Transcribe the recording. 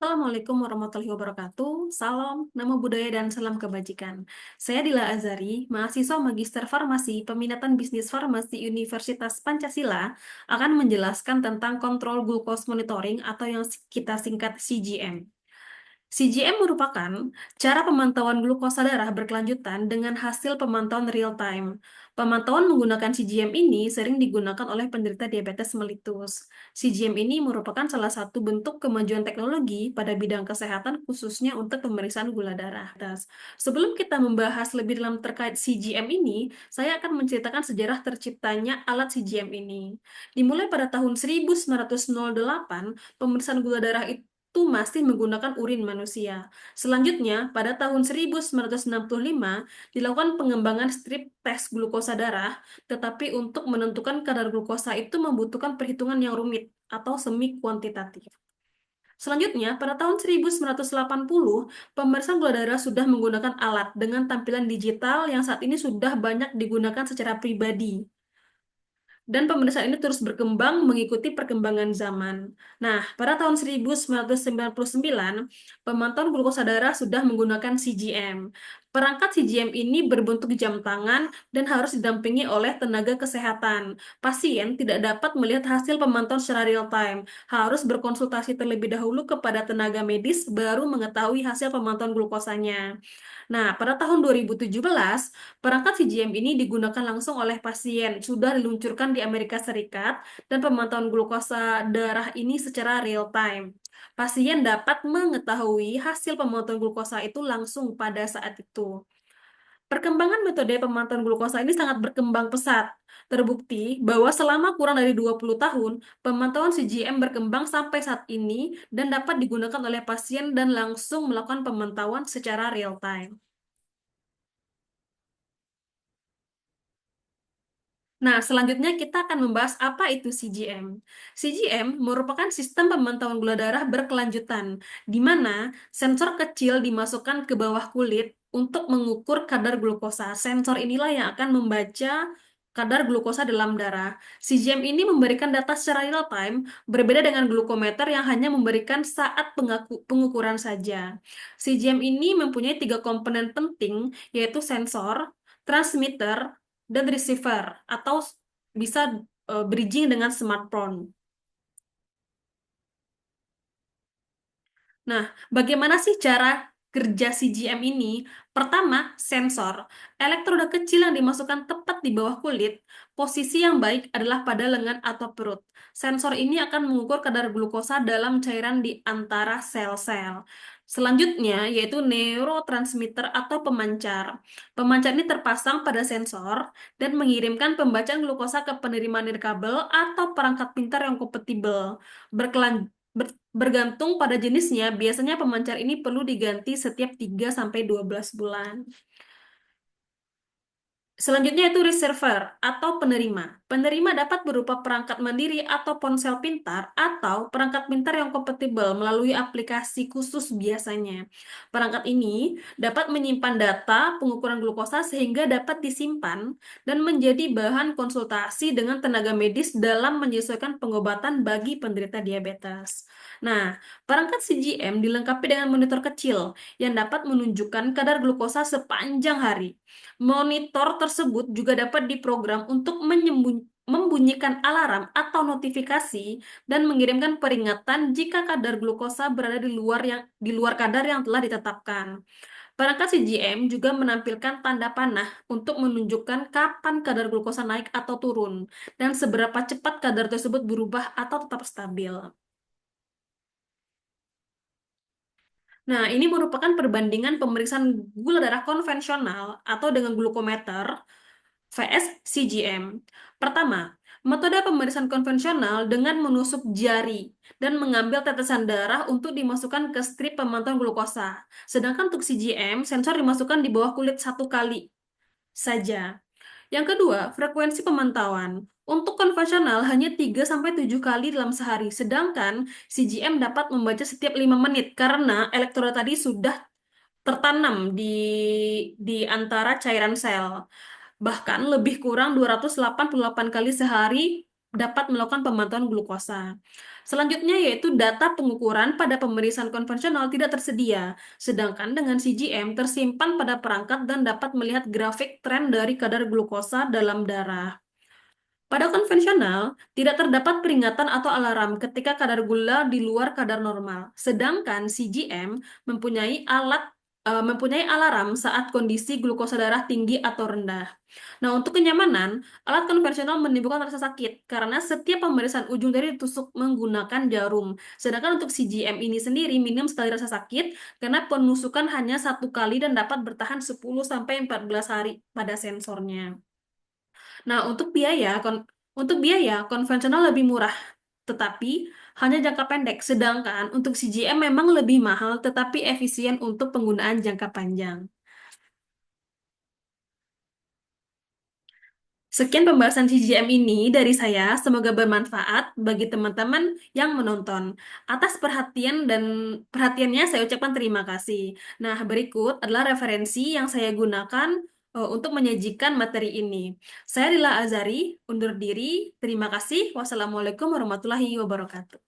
Assalamualaikum warahmatullahi wabarakatuh. Salam, nama budaya dan salam kebajikan. Saya Dila Azari, mahasiswa Magister Farmasi Peminatan Bisnis Farmasi Universitas Pancasila, akan menjelaskan tentang kontrol glucose monitoring atau yang kita singkat CGM. CGM merupakan cara pemantauan glukosa darah berkelanjutan dengan hasil pemantauan real time. Pemantauan menggunakan CGM ini sering digunakan oleh penderita diabetes mellitus. CGM ini merupakan salah satu bentuk kemajuan teknologi pada bidang kesehatan khususnya untuk pemeriksaan gula darah. Sebelum kita membahas lebih dalam terkait CGM ini, saya akan menceritakan sejarah terciptanya alat CGM ini. Dimulai pada tahun 1908, pemeriksaan gula darah itu masih menggunakan urin manusia. Selanjutnya, pada tahun 1965, dilakukan pengembangan strip tes glukosa darah, tetapi untuk menentukan kadar glukosa itu membutuhkan perhitungan yang rumit atau semi kuantitatif. Selanjutnya, pada tahun 1980, pemeriksaan gula darah sudah menggunakan alat dengan tampilan digital yang saat ini sudah banyak digunakan secara pribadi. Dan pemeriksaan ini terus berkembang mengikuti perkembangan zaman. Nah, pada tahun 1999, pemantauan glukosa darah sudah menggunakan CGM. Perangkat CGM ini berbentuk jam tangan dan harus didampingi oleh tenaga kesehatan. Pasien tidak dapat melihat hasil pemantauan secara real time, harus berkonsultasi terlebih dahulu kepada tenaga medis baru mengetahui hasil pemantauan glukosanya. Nah, pada tahun 2017, perangkat CGM ini digunakan langsung oleh pasien, sudah diluncurkan di Amerika Serikat, dan pemantauan glukosa darah ini secara real time. Pasien dapat mengetahui hasil pemantauan glukosa itu langsung pada saat itu. Perkembangan metode pemantauan glukosa ini sangat berkembang pesat. Terbukti bahwa selama kurang dari 20 tahun, pemantauan CGM berkembang sampai saat ini dan dapat digunakan oleh pasien dan langsung melakukan pemantauan secara real time. Nah, selanjutnya kita akan membahas apa itu CGM. CGM merupakan sistem pemantauan gula darah berkelanjutan, di mana sensor kecil dimasukkan ke bawah kulit untuk mengukur kadar glukosa. Sensor inilah yang akan membaca kadar glukosa dalam darah. CGM ini memberikan data secara real time, berbeda dengan glukometer yang hanya memberikan saat pengukuran saja. CGM ini mempunyai tiga komponen penting, yaitu sensor, transmitter, dan receiver atau bisa bridging dengan smartphone. Nah, bagaimana sih cara kerja CGM ini? Pertama, sensor. Elektroda kecil yang dimasukkan tepat di bawah kulit. Posisi yang baik adalah pada lengan atau perut. Sensor ini akan mengukur kadar glukosa dalam cairan di antara sel-sel. Selanjutnya, yaitu neurotransmitter atau pemancar. Pemancar ini terpasang pada sensor dan mengirimkan pembacaan glukosa ke penerima nirkabel atau perangkat pintar yang kompatibel. Bergantung pada jenisnya, biasanya pemancar ini perlu diganti setiap 3 sampai 12 bulan. Selanjutnya itu receiver atau penerima. Penerima dapat berupa perangkat mandiri atau ponsel pintar atau perangkat pintar yang kompatibel melalui aplikasi khusus biasanya. Perangkat ini dapat menyimpan data pengukuran glukosa sehingga dapat disimpan dan menjadi bahan konsultasi dengan tenaga medis dalam menyesuaikan pengobatan bagi penderita diabetes. Nah, perangkat CGM dilengkapi dengan monitor kecil yang dapat menunjukkan kadar glukosa sepanjang hari. Monitor tersebut juga dapat diprogram untuk membunyikan alarm atau notifikasi dan mengirimkan peringatan jika kadar glukosa berada di luar kadar yang telah ditetapkan. Perangkat CGM juga menampilkan tanda panah untuk menunjukkan kapan kadar glukosa naik atau turun dan seberapa cepat kadar tersebut berubah atau tetap stabil. Nah, ini merupakan perbandingan pemeriksaan gula darah konvensional atau dengan glukometer vs CGM. Pertama, metode pemeriksaan konvensional dengan menusuk jari dan mengambil tetesan darah untuk dimasukkan ke strip pemantauan glukosa. Sedangkan untuk CGM, sensor dimasukkan di bawah kulit satu kali saja. Yang kedua, frekuensi pemantauan. Untuk konvensional hanya 3 sampai 7 kali dalam sehari, sedangkan CGM dapat membaca setiap 5 menit karena elektroda tadi sudah tertanam di antara cairan sel. Bahkan lebih kurang 288 kali sehari dapat melakukan pemantauan glukosa. Selanjutnya yaitu data pengukuran pada pemeriksaan konvensional tidak tersedia, sedangkan dengan CGM tersimpan pada perangkat dan dapat melihat grafik tren dari kadar glukosa dalam darah. Pada konvensional, tidak terdapat peringatan atau alarm ketika kadar gula di luar kadar normal, sedangkan CGM mempunyai alarm saat kondisi glukosa darah tinggi atau rendah. Nah, untuk kenyamanan, alat konvensional menimbulkan rasa sakit karena setiap pemeriksaan ujung jari ditusuk menggunakan jarum. Sedangkan untuk CGM ini sendiri minim sekali rasa sakit karena penusukan hanya satu kali dan dapat bertahan 10 sampai 14 hari pada sensornya. Nah, untuk biaya konvensional lebih murah, tetapi hanya jangka pendek. Sedangkan untuk CGM memang lebih mahal, tetapi efisien untuk penggunaan jangka panjang. Sekian pembahasan CGM ini dari saya. Semoga bermanfaat bagi teman-teman yang menonton. Atas perhatiannya saya ucapkan terima kasih. Nah, berikut adalah referensi yang saya gunakan untuk menyajikan materi ini. Saya Lila Azari, undur diri. Terima kasih. Wassalamualaikum warahmatullahi wabarakatuh.